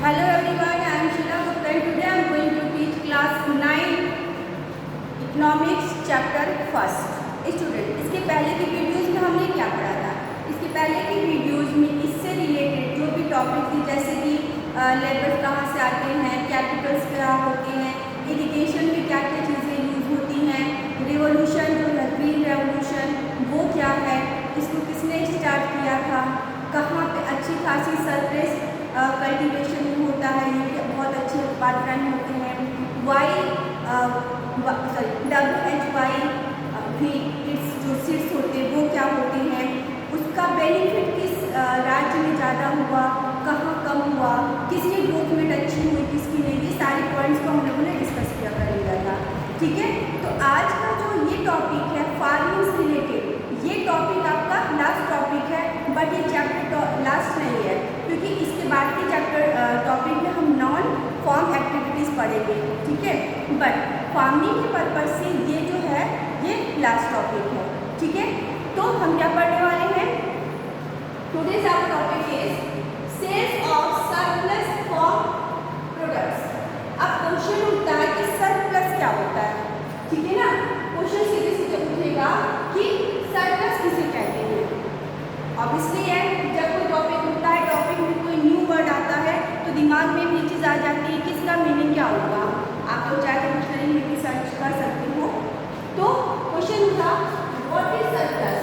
Hello everyone, I am Sheila Gupta and today I am going to teach class 9 Economics chapter first. Student, इसके पहले की videos में हमने क्या पढ़ा था? इसके पहले की वीडियोस में इससे रिलेटेड जो भी टॉपिक थी, जैसे कि लेबर्स कहाँ से आते हैं, कैपिटल्स क्या होते हैं, इरिगेशन में क्या क्या चीज़ें यूज होती हैं, रिवोल्यूशन जो है ग्रीन रेवोल्यूशन वो क्या है, इसको किसने स्टार्ट किया था, कहाँ पे अच्छी खासी सरफेस कल्टीवेशन होता है, ये बहुत अच्छे उत्पादन होते हैं, WHY भी जो सीड्स होते हैं वो क्या होते हैं, उसका बेनिफिट किस राज्य में ज़्यादा हुआ, कहाँ कम हुआ, किसकी ग्रोथमेंट अच्छी हुई, किसकी नहीं, ये सारे पॉइंट्स को हम लोगों ने डिस्कस किया करेंगे था। ठीक है, तो आज का जो ये टॉपिक है फार्मिंग से रिलेटेड, ये टॉपिक आपका लास्ट टॉपिक है, बट ये चैप्टर लास्ट नहीं है क्योंकि इसके बाद के चैप्टर टॉपिक में हम नॉन फार्म एक्टिविटीज़ पढ़ेंगे। ठीक है, बट फार्मिंग के पर्पज से ये जो है ये लास्ट टॉपिक है। ठीक है, तो हम क्या पढ़ने वाले हैं? Today's our topic is sales of surplus farm products. अब क्वेश्चन उठता है कि सरप्लस क्या होता है। ठीक है ना, क्वेश्चन सीधे सीधे उठेगा कि सरप्लस किसे कहते हैं। ऑब्वियसली है, जब कोई टॉपिक उठता है, टॉपिक में कोई न्यू वर्ड आता है तो दिमाग में भी चीज़ आ जाती है कि इसका मीनिंग क्या होगा। आप लोग चाहे तो डिक्शनरी में भी सर्च कर सकते हो। तो क्वेश्चन उठा, व्हाट इज सरप्लस?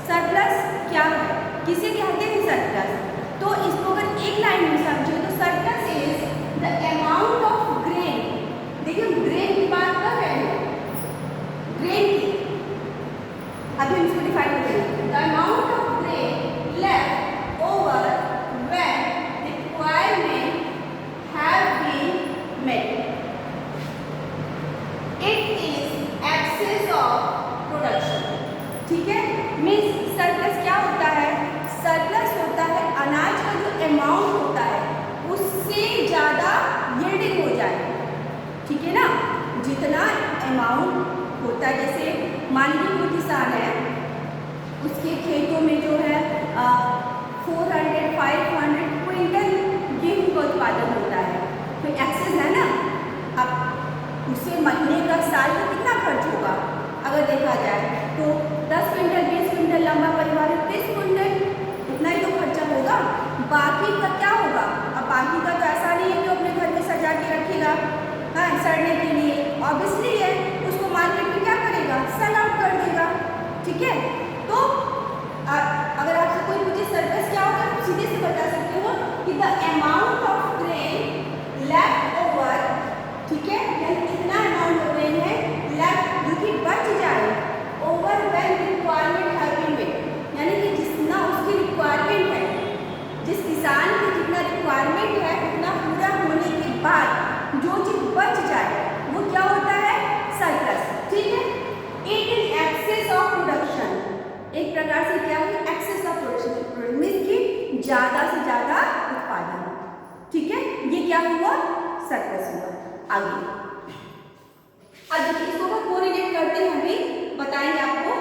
सरप्लस क्या है, किसे कहते हैं सरप्लस? तो इसको अगर एक लाइन में समझे तो surplus is the amount of grain. देखिए ग्रेन की बात कर रहे हैं, ग्रेन की, अभी हम इसको डिफाइन करेंगे। The amount of grain left over when requirement have been met. It is excess of production. ठीक है, मीन्स सरप्लस क्या होता है? सरप्लस होता है अनाज का जो अमाउंट होता है उससे ज़्यादा यील्डिंग हो जाए। ठीक है ना, जितना अमाउंट होता है, जैसे मान लीजिए कोई किसान है, उसके खेतों में जो है 400-500 क्विंटल गेहूँ का उत्पादन होता है, तो एक्सेस है ना। अब उससे महीने का साल का कितना खर्च होगा अगर देखा जाए तो 10 क्विंटल 20 क्विंटल, लंबा परिवार है 30 क्विंटल, इतना ही तो खर्चा होगा। बाकी का क्या होगा? अब बाकी का तो ऐसा नहीं है कि अपने घर में सजा के रखेगा हाँ सड़ने के लिए, ऑब्वियसली है उसको मार्केट में क्या करेगा, सेल आउट कर देगा। ठीक है, तो अगर आपसे कोई पूछे सरप्लस क्या होगा, तो सीधे से बता सकते हो कि the amount of grain left over. ठीक है, यानी कितना अमाउंट हो ग्रेन है लेफ्ट जो कि बच जाए, over when requirement have been met, यानी कि जितना उसकी रिक्वायरमेंट है, जिस किसान की जितना रिक्वायरमेंट है उतना पूरा होने के बाद जो चीज बच जाए वो क्या होता है? सरप्लस। ठीक है, it is excess of production. एक प्रकार से क्या है? एक्सेस ऑफ प्रोडक्शन, मीन्स कि ज्यादा से ज्यादा उत्पादन। ठीक है, ये क्या हुआ? सरप्लस हुआ। आगे अब देखिए इसको कोरिलेट करते हैं, अभी बताएंगे आपको,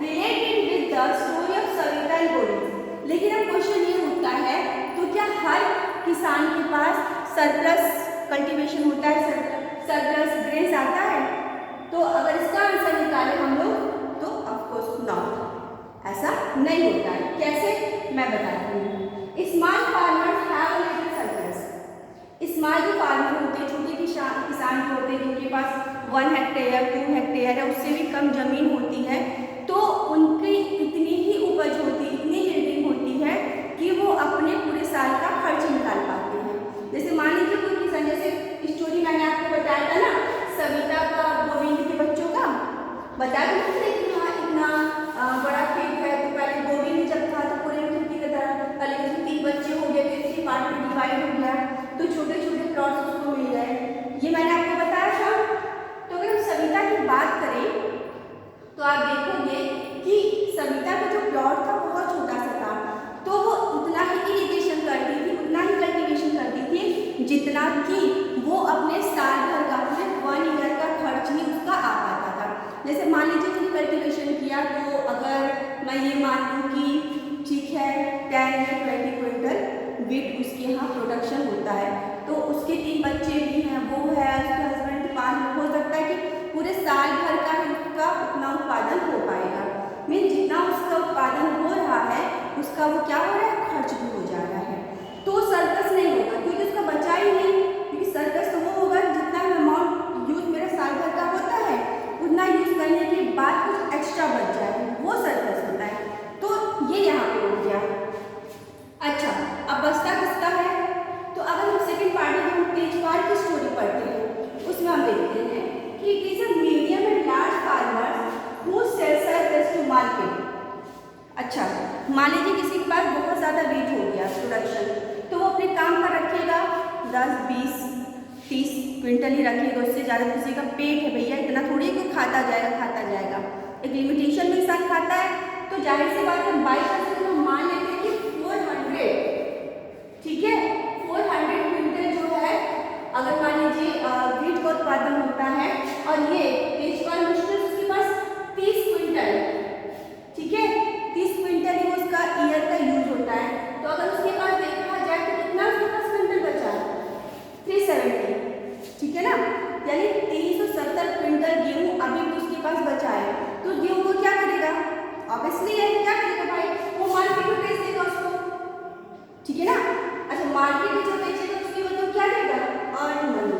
related with the story of Savita and Govind. लेकिन अब क्वेश्चन ये होता है, तो क्या हर किसान के पास सरप्लस कल्टीवेशन होता है, सरप्लस ग्रेन्स आता है? तो अगर इसका आंसर निकाले हम लोग तो ऑफकोर्स नॉट, ऐसा नहीं होता है। कैसे, मैं बताती हूँ। Small farmers have a little surplus. Small जो फार्मर होते हैं, छोटे किसान जो होते हैं जिनके पास 1 हेक्टेयर 2 हेक्टेयर या उससे भी कम जमीन होती है, तो उनकी इतनी ही उपज होती, इतनी यील्डिंग होती है कि वो अपने पूरे साल का खर्च निकाल पाते हैं। जैसे मान लीजिए कोई किसान, जैसे स्टोरी मैंने आपको बताया था ना सविता का गोविंद के बच्चों का, बताया था कि इतना बड़ा खेत है, तो पहले गोविंद जब था तो पूरे खेती का था, पहले 3 बच्चे हो गए, फिर 3 पार्ट में डिवाइड हो गया, तो छोटे छोटे प्लॉट्स उसको मिल गए। ये मैंने आपको बताया था। तो अगर हम सविता की बात करें तो आप देखोगे कि सविता का जो प्लॉट था बहुत छोटा सा था, तो वो उतना ही इरिगेशन करती थी, उतना ही कल्टीवेशन करती थी जितना कि वो अपने साल भर का, पूरे 1 ईयर का खर्च ही उसका आ पाता था। जैसे मान लीजिए उसने कल्टीवेशन किया, तो अगर मैं ये मान लूँ कि ठीक है 10 या 20 क्विंटल वीट उसके यहाँ प्रोडक्शन होता है। तो उसके 3 बच्चे भी हैं, वो है, उसके हस्बैंड 5, हो सकता है कि पूरे साल भर का उसका उतना उत्पादन हो पाएगा। मीन जितना उसका उत्पादन हो रहा है उसका वो क्या हो रहा है, खर्च भी हो जा रहा है। तो सरप्लस नहीं होगा क्योंकि उसका बचा ही नहीं, क्योंकि सरप्लस तो वो होगा जितना अमाउंट यूज मेरा साल भर का होता है उतना यूज करने के बाद कुछ एक्स्ट्रा बच जाए, वो सरप्लस होता है। तो ये यहाँ पे हो गया। अच्छा, अब बचता किसका है, तो अगर हम सेकंड पार्ट में हम पेज 5 की स्टोरी पढ़ते हैं उसमें हम देखते हैं कि it is a medium and large farmers who sell surplus to market. अच्छा, मान लीजिए किसी के पास बहुत ज़्यादा वीट हो गया प्रोडक्शन, तो वो अपने काम पर रखेगा 10, 20, 30 क्विंटल ही रखेगा, उससे ज़्यादा किसी का पेट है भैया, इतना थोड़ी को खाता जाएगा। एक लिमिटेशन में इंसान खाता है, तो जाहिर सी बात है 22% हम मान लेते हैं कि 400, ठीक है, 400 क्विंटल जो है, अगर मान लीजिए वीट का उत्पादन होता है और ये तेजपाल मिश्रण उसके पास 30 क्विंटल, ठीक है, 30 क्विंटल ही उसका ईयर का यूज होता है। तो अगर उसके पास देखा जाए तो कितना उसके पास क्विंटल बचा है, 370, ठीक है ना, यानी 370 क्विंटल गेहूं अभी भी उसके पास बचा है। तो गेहूं को क्या करेगा, ऑब्वियसली है क्या करेगा भाई, वो मार्केट में बेच देगा उसको, ठीक है ना। अच्छा, मार्केट में जब बेचेगा उसकी मतलब क्या करेगा, अर्न मनी,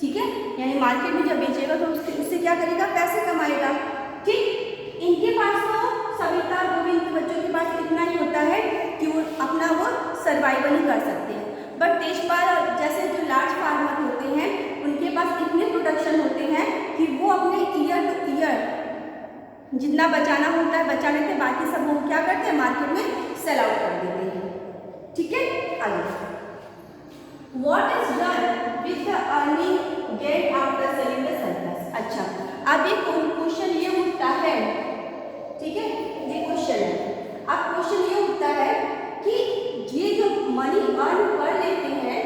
ठीक है, यानी मार्केट में जब बेचेगा तो उससे क्या करेगा, पैसे कमाएगा। ठीक, इनके पास तो सविता गोविंद के बच्चों के पास इतना ही होता है कि वो अपना वो सर्वाइवल ही कर सकते हैं। बट तेजपाल और जैसे जो लार्ज फार्मर होते हैं उनके पास इतने प्रोडक्शन होते हैं कि वो अपने ईयर टू ईयर जितना बचाना होता है बचा लेते हैं, बाकी सब वो क्या करते हैं, मार्केट में सेल आउट कर देते हैं। ठीक है, आगे What is done with the earning gained after selling the surplus? अच्छा, अब ये क्वेश्चन ये उठता है, ठीक है, ये क्वेश्चन है। अब क्वेश्चन ये उठता है कि ये जो मनी अर्न कर लेते हैं,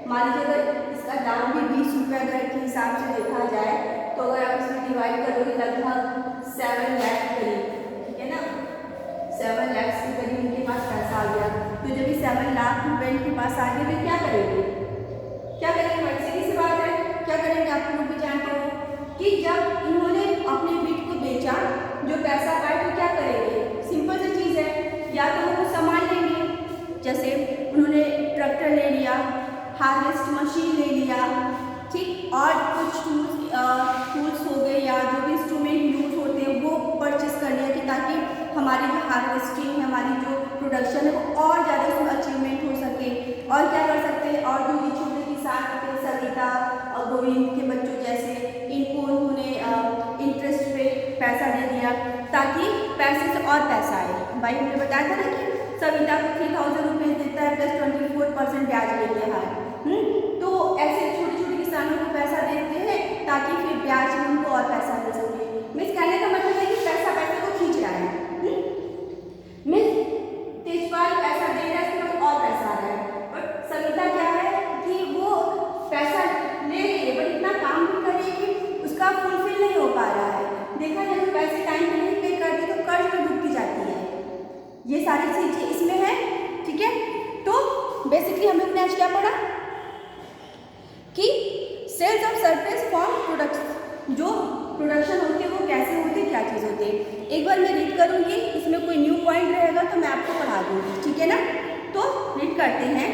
मान लीजिए अगर इसका दाम भी 20 रुपये अगर के हिसाब से देखा जाए तो अगर आप इसमें डिवाइड करोगे लगभग 7 लाख करीब, ठीक है ना, 7 लाख के करीब इनके पास पैसा आ गया। तो जब ये 7 लाख रुपए इनके पास आ गए तो क्या करेंगे, भाई सीधी सी बात है, क्या करेंगे, आप लोग भी जानते हो कि जब इन्होंने अपने वीट को बेचा जो पैसा पाए तो क्या करेंगे, सिंपल सी चीज़ है, या तो वो कुछ सामान लेंगे, जैसे उन्होंने ट्रैक्टर ले लिया, हार्वेस्ट मशीन ले लिया, ठीक, और कुछ टूल्स हो गए या जो भी इंस्ट्रूमेंट यूज होते हैं वो परचेस कर लिया कि ताकि हमारी जो हार्वेस्टिंग है, हमारी जो प्रोडक्शन है वो और ज़्यादा उसमें अचीवमेंट हो सके। और क्या कर सकते हैं, और जो ये छोटे किसान होते हैं सविता और गोविंद के बच्चों जैसे, इनको उन्होंने इंटरेस्ट पे पैसा दे दिया ताकि पैसे से और पैसा आए। भाई हमने बताया था ना कि सविता को 3000 रुपये देता है प्लस 24% ब्याज लेते हैं। तो ऐसे छोटे छोटे किसानों को पैसा देते हैं ताकि फिर ब्याज में उनको और पैसा मिल सके। मीन्स कहने का मतलब है कि पैसा पैसे को खींच रहा है। मीन्स तेजपाल पैसा दे रहा है, इसके बाद और पैसा आ रहा है, बट सविता क्या है कि वो पैसा ले रही है बट इतना काम भी कर रही है कि उसका फुलफिल नहीं हो पा रहा है। देखा जाए तो पैसे टाइम पे नहीं पे करती तो कर्ज में डूबती जाती है। ये सारी चीजें इसमें है, ठीक है। तो बेसिकली हम लोग ने आज क्या पढ़ा कि sales of surplus farm products, जो प्रोडक्शन होते हैं वो कैसे होते हैं, क्या चीज़ होती है। एक बार मैं रीड करूँगी, इसमें कोई न्यू पॉइंट रहेगा तो मैं आपको पढ़ा दूँगी, ठीक है ना। तो रीड करते हैं।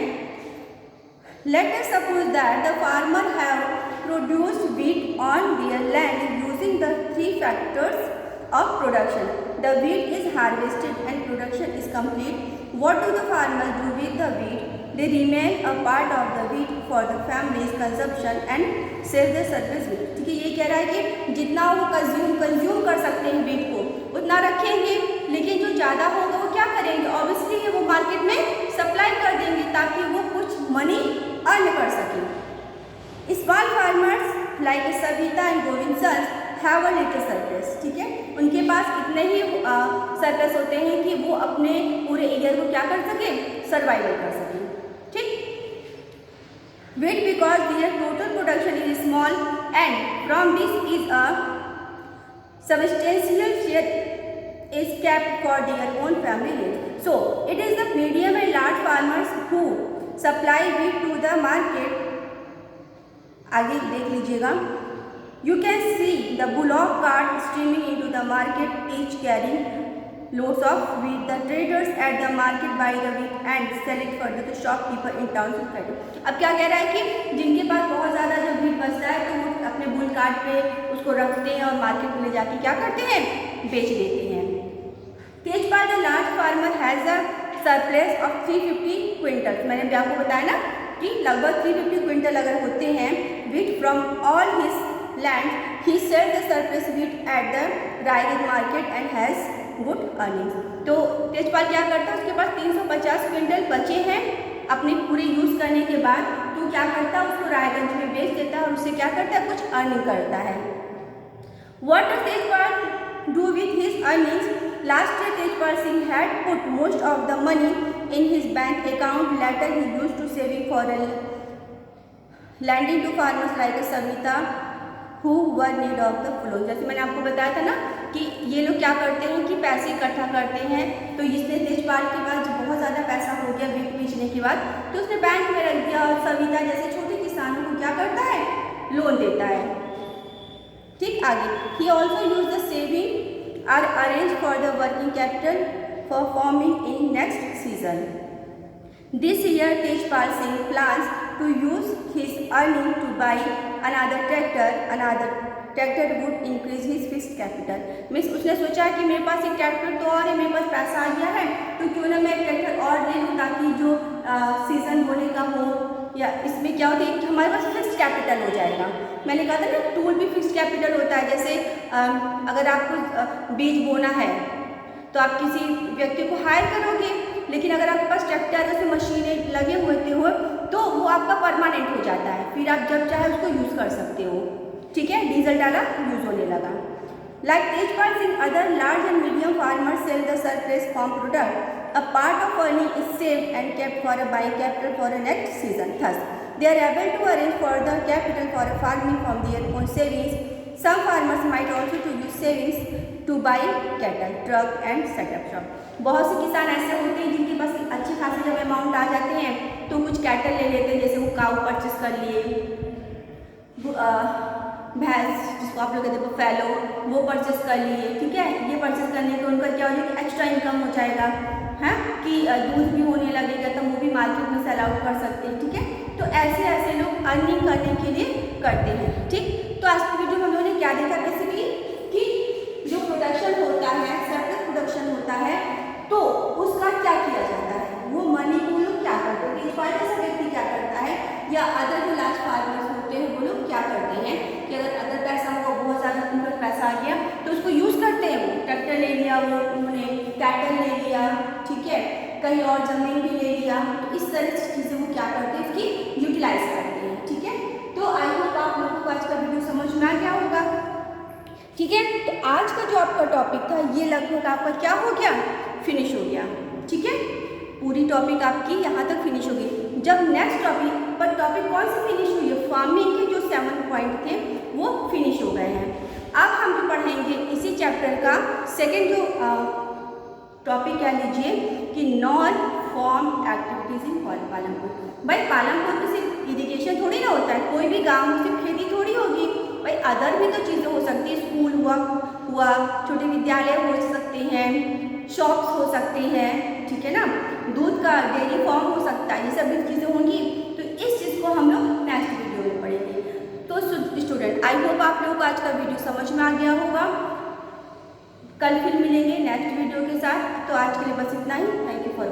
Let us suppose that the farmer have produced wheat on their land using the 3 factors of production. The wheat is harvested and production is complete. What do the farmers do with the wheat? They remain a part of the wheat for the family's consumption and sell the surplus wheat. ठीक है, ये कह रहा है कि जितना वो consume कर सकते हैं वीट को उतना रखेंगे, लेकिन जो ज़्यादा होगा वो क्या करेंगे, ऑब्वियसली वो मार्केट में सप्लाई कर देंगे ताकि वो कुछ मनी अर्न कर सकें। Small farmers like Savita and Govind sons have a little surplus, ठीक है, उनके पास इतने ही सरप्लस होते हैं कि वो अपने पूरे ईयर को क्या कर सके, सर्वाइवल कर सकें, ठीक। Wheat because their total production is small and from this is a substantial share is kept for their own family needs. So it is the medium and large farmers who supply wheat to the market, आगे देख लीजिएगा, you can see the bullock cart streaming into the market each carrying loads of wheat. The traders at the market buy the wheat and sell it further to shopkeeper in towns and credit. अब क्या कह रहा है कि जिनके पास बहुत ज़्यादा जब wheat बचता है तो वो अपने बुल कार्ट पे उसको रखते हैं और मार्केट में ले जाके क्या करते हैं, बेच देते हैं। Tejpal the large farmer has a surplus of 350 quintal. मैंने भी आपको बताया ना कि लगभग 350 क्विंटल अगर होते हैं wheat from all his land, he sells the surplus wheat at the Raigad market and has good earnings. तो तेजपाल क्या करता है, उसके पास 350 क्विंटल बचे हैं अपने पूरे यूज़ करने के बाद, तो क्या करता है उसको रायगंज में बेच देता है और उससे क्या करता है, कुछ अर्निंग करता है। What does Tejpal do with his earnings? Last year Tejpal Singh had put most of the money in his bank account, later he used to saving for lending to farmers like Savita who were need of the flow. जैसे मैंने आपको बताया था ना कि ये लोग क्या करते हैं कि पैसे इकट्ठा करते हैं, तो इसने तेजपाल के पास बहुत ज़्यादा पैसा हो गया wheat बेचने के बाद, तो उसने बैंक में रख दिया और सविता जैसे छोटे किसानों को क्या करता है, लोन देता है। ठीक, आगे he also use the saving are arrange for the working capital for farming in next season. This year Tejpal Singh plans to use his earning to buy another tractor would increase his fixed capital। Means उसने सोचा कि मेरे पास एक tractor तो और है, मेरे पास पैसा आ गया है, तो क्यों ना मैं एक ट्रैक्टर और ले लूँ ताकि जो सीज़न बोने का हो, या इसमें क्या होता है कि हमारे पास फिक्स कैपिटल हो जाएगा। मैंने कहा था ना टूल भी फिक्स कैपिटल होता है। जैसे अगर आपको बीज बोना है तो आप किसी व्यक्ति को हायर करोगे, लेकिन अगर आपके पास ट्रैक्टर जैसे मशीनें लगे होते हो तो वो आपका परमानेंट हो जाता है, फिर आप जब चाहे उसको यूज़ कर सकते हो। ठीक है, डीजल डाला यूज़ होने लगा। Like Tejpal Singh other large and medium farmers sell the surplus farm product, a part of earning is saved and kept for a buying capital for a next season. Thus they are able to arrange for the capital for a farming from their own savings. Some farmers might also to use savings to buy cattle, truck and set up shop। बहुत से किसान ऐसे होते हैं जिनके पास अच्छे खासे जब अमाउंट आ जाते हैं तो कुछ कैटल ले लेते हैं, जैसे वो काऊ परचेस कर लिए, भैंस जिसको आप लोग कहते हैं फैलो, वो परचेस कर लिए। ठीक है, ये परचेस करने के उनका क्या हो जाएगा, एक्स्ट्रा इनकम हो जाएगा, है कि दूध भी होने लगेगा तो वो भी मार्केट में सेल आउट कर सकते हैं। ठीक है, तो ऐसे लोग अर्निंग करने के लिए करते हैं। ठीक, तो आज की वीडियो में हम लोगों ने क्या देखा बेसिकली कि जो प्रोडक्शन होता है, सरप्लस प्रोडक्शन होता है, तो उसका क्या किया जाता है, वो मनी को लोग क्या करते हैं, तेजपाल जैसा व्यक्ति क्या करता है, या अदर जो लार्ज फार्मर्स होते हैं वो लोग क्या करते हैं कि अगर अदर पैसा होगा, बहुत ज़्यादा उनका पैसा आ गया तो उसको यूज़ करते हैं। वो ट्रैक्टर ले लिया, वो उन्होंने कैटल ले लिया, ठीक है, कहीं और ज़मीन भी ले लिया, तो इस तरह की चीज़ें वो क्या करते हैं, इसकी यूटिलाइज करते हैं। ठीक है, तो आई होप आप लोगों को आज का वीडियो समझ में आ गया होगा। ठीक है, तो आज का जो आपका टॉपिक था ये लगभग आपका क्या हो गया, फिनिश हो गया। ठीक है, पूरी टॉपिक आपकी यहाँ तक फिनिश हो गई। जब नेक्स्ट टॉपिक कौन सी फिनिश हुई है, फार्मिंग के जो 7 पॉइंट थे वो फिनिश हो गए हैं। अब हम जो पढ़ेंगे इसी चैप्टर का सेकेंड जो टॉपिक क्या लीजिए कि non farm activities in Palampur. भाई पालमपुर में सिर्फ इरिगेशन थोड़ी ना होता है, कोई भी गांव में सिर्फ खेती थोड़ी होगी, भाई अदर भी तो चीज़ें हो सकती है, स्कूल हुआ, छोटे विद्यालय हो सकते हैं, शॉप्स हो सकती हैं, ठीक है ना, दूध का डेयरी फार्म हो सकता है, ये सब भी चीज़ें होंगी। तो इस चीज़ को हम लोग नेक्स्ट वीडियो में पढ़ेंगे। तो स्टूडेंट आई होप आप लोगों को आज का वीडियो समझ में आ गया होगा। कल फिर मिलेंगे नेक्स्ट वीडियो के साथ। तो आज के लिए बस इतना ही। Thank you for